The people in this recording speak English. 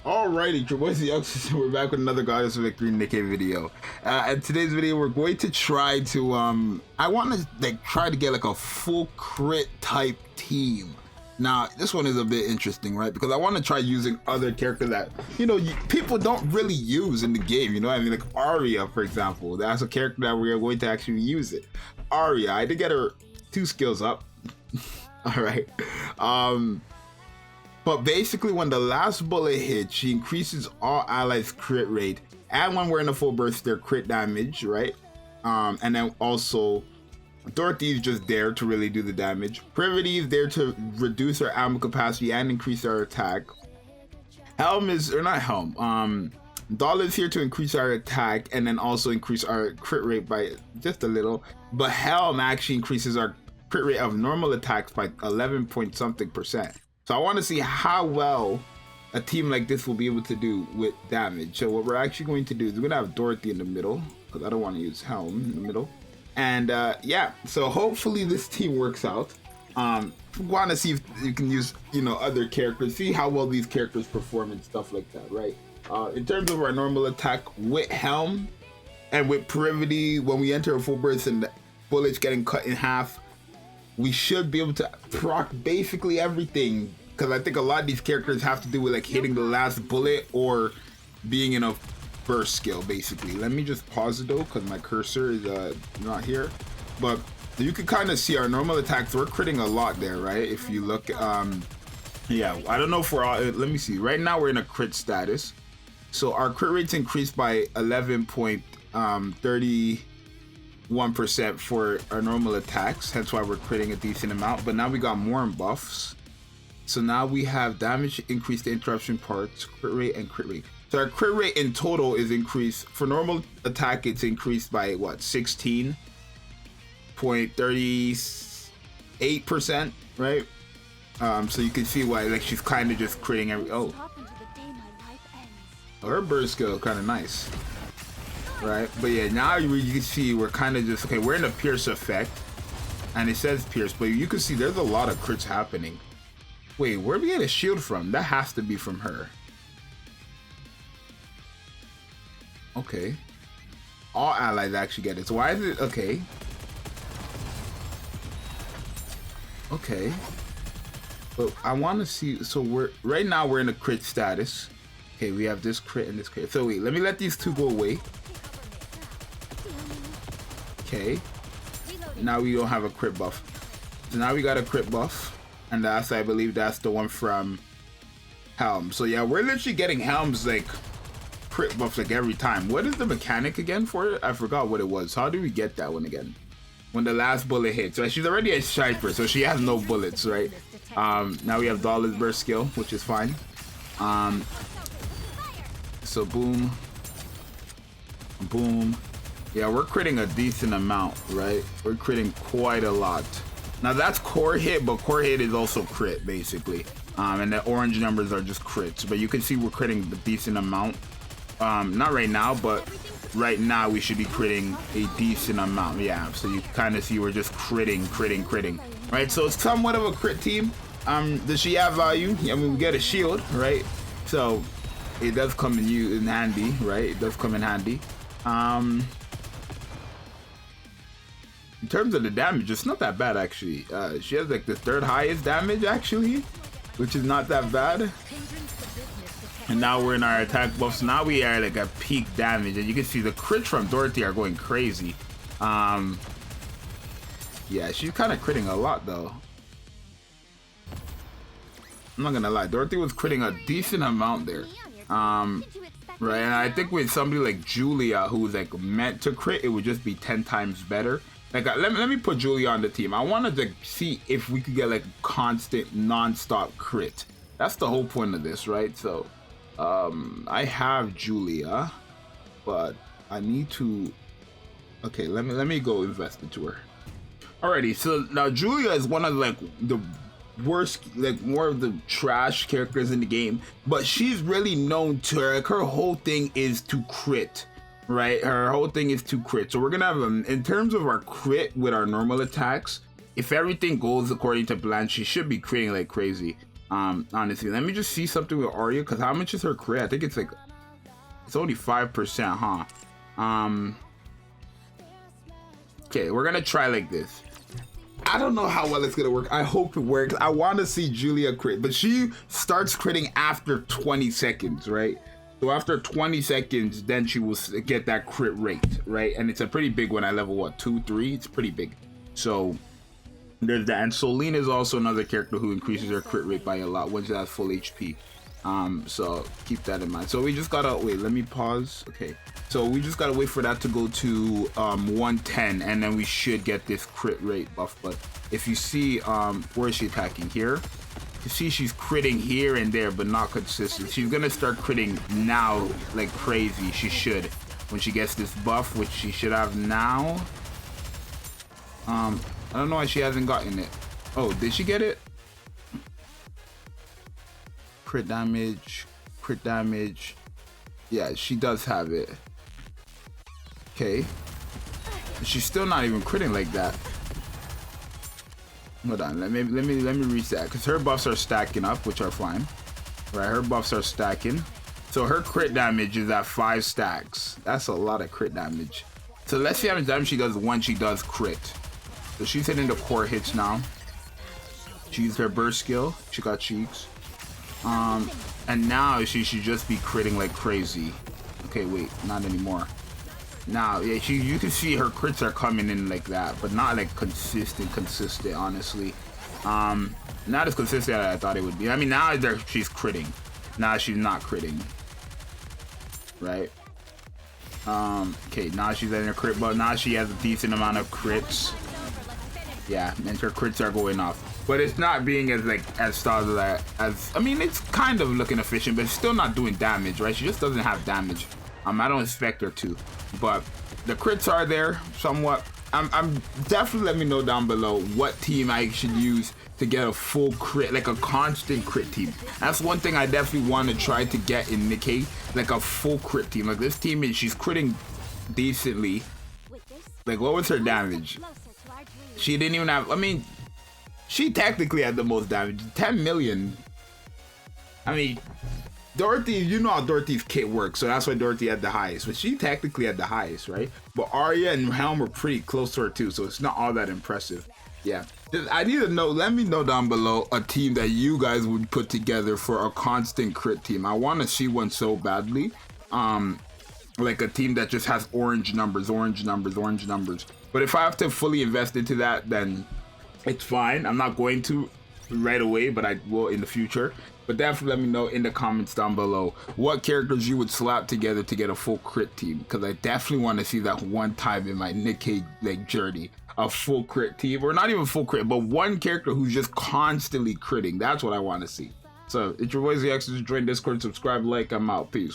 Alrighty, your boys Zxous, and we're back with another Goddess of Victory Nikke video. In today's video, we're going to try to I want to try to get like a full crit type team. Now, this one is a bit interesting, right? Because I want to try using other characters that people don't really use in the game. You know what I mean? Like ARIA, for example. That's a character that we are going to actually use it. ARIA, I did get her 2 skills up. All right. But basically, when the last bullet hits, she increases all allies' crit rate, and when we're in a full burst, their crit damage, right? And then also, Dorothy is just there to really do the damage. Privity is there to reduce our ammo capacity and increase our attack. Helm is, or not Helm, Doll is here to increase our attack and then also increase our crit rate by just a little. But Helm actually increases our crit rate of normal attacks by 11 point something %. So I want to see how well a team like this will be able to do with damage. So what we're actually going to do is we're going to have Dorothy in the middle, because I don't want to use Helm in the middle. And yeah, so hopefully this team works out. Want to see if you can use, other characters, see how well these characters perform and stuff like that, right? In terms of our normal attack with Helm and with Privity, when we enter a full burst and the bullets getting cut in half, we should be able to proc basically everything, because I think a lot of these characters have to do with like hitting the last bullet or being in a burst skill basically. Let me just pause it though, because my cursor is not here, but you can kind of see our normal attacks. We're critting a lot there, right? If you look, yeah, I don't know if we're all, let me see. Right now we're in a crit status, so our crit rate's increased by 11.31% for our normal attacks, hence why we're critting a decent amount. But now we got more buffs, so now we have damage increased, interruption parts, crit rate, and crit rate. So our crit rate in total is increased. For normal attack, it's increased by what, 16.38%, right? So you can see why, like, she's kind of just critting every. Oh, her burst skill kind of nice. Right, but yeah, now you can see we're kind of just, okay, we're in a pierce effect, and it says pierce, but you can see there's a lot of crits happening. Wait, where do we get a shield from? That has to be from her. Okay, all allies actually get it. So why is it okay? Okay, but I want to see. So we're right now we're in a crit status. Okay, we have this crit and this crit. So wait, let me let these two go away. Okay, now we don't have a crit buff, so now we got a crit buff, and that's, I believe that's the one from Helm. So yeah, we're literally getting Helm's like crit buffs like every time. What is the mechanic again for it? I forgot what it was. How do we get that one again? When the last bullet hits, right? She's already a sniper, so she has no bullets, right? Now we have Doll's burst skill, which is fine. So boom, boom. Yeah, we're critting a decent amount, right? We're critting quite a lot. Now that's core hit, but core hit is also crit basically. And the orange numbers are just crits, but you can see we're critting a decent amount. Not right now, but right now we should be critting a decent amount. Yeah, so you kind of see we're just critting, right? So it's somewhat of a crit team. Does she have value? I mean, we get a shield, right? So it does come in handy, right? It does come in handy. In terms of the damage, it's not that bad actually. She has like the 3rd highest damage actually, which is not that bad. And now we're in our attack buff, so now we are like at peak damage, and you can see the crits from Dorothy are going crazy. Yeah, she's kind of critting a lot though. I'm not gonna lie, Dorothy was critting a decent amount there. Right, and I think with somebody like Julia, who's like meant to crit, it would just be 10 times better. Like, let me put Julia on the team. I wanted to see if we could get like constant non-stop crit. That's the whole point of this, right? So I have Julia, but I need to, okay, let me go invest into her. Alrighty, so now Julia is one of like the worst, like more of the trash characters in the game, but she's really known to her whole thing is to crit. Right, her whole thing is to crit. So we're gonna have in terms of our crit with our normal attacks, if everything goes according to plan, she should be critting like crazy. Honestly, let me just see something with Arya, because how much is her crit? I think it's like, it's only 5%, huh? Okay, we're gonna try like this. I don't know how well it's gonna work. I hope it works. I want to see Julia crit, but she starts critting after 20 seconds, right? So after 20 seconds, then she will get that crit rate, right? And it's a pretty big one at level, what, 2, 3? It's pretty big. So there's that. And Selena is also another character who increases her crit rate by a lot once she has full HP. So keep that in mind. So we just gotta wait, let me pause. Okay, so we just gotta wait for that to go to 110, and then we should get this crit rate buff. But if you see, where is she attacking? Here, you see she's critting here and there, but not consistent. She's gonna start critting now like crazy. She should, when she gets this buff, which she should have now. I don't know why she hasn't gotten it. Oh, did she get it? Crit damage, crit damage. Yeah, she does have it. Okay, she's still not even critting like that. Hold on, let me reset, because her buffs are stacking up, which are fine. Right, her buffs are stacking. So her crit damage is at 5 stacks. That's a lot of crit damage. So let's see how much damage she does when she does crit. So she's hitting the core hits now. She used her burst skill. She got cheeks. And now she should just be critting like crazy. Okay, wait, not anymore. Now, yeah, you can see her crits are coming in like that, but not like consistent, honestly. Not as consistent as I thought it would be. I mean, now she's critting. Now she's not critting. Right? Okay, now she's in her crit, but now she has a decent amount of crits. Yeah, and her crits are going off. But it's not being as solid as I mean, it's kind of looking efficient, but it's still not doing damage, right? She just doesn't have damage. I don't expect her to, but the crits are there somewhat. I'm definitely, let me know down below what team I should use to get a full crit, like a constant crit team. That's one thing I definitely want to try to get in Nikke, like a full crit team. Like this team she's critting decently. Like, what was her damage? She didn't even have, I mean, she technically had the most damage, 10 million. I mean, Dorothy, you know how Dorothy's kit works, so that's why Dorothy had the highest. But she technically had the highest, right? But Arya and Helm were pretty close to her too, so it's not all that impressive. Yeah, I need to know, let me know down below a team that you guys would put together for a constant crit team. I want to see one so badly. Like a team that just has orange numbers. But if I have to fully invest into that, then it's fine. I'm not going to right away, but I will in the future. But definitely let me know in the comments down below what characters you would slap together to get a full crit team, because I definitely want to see that one time in my Nikke journey, a full crit team, or not even full crit, but one character who's just constantly critting. That's what I want to see. So it's your boy Zxous. Join Discord, subscribe, like. I'm out. Peace.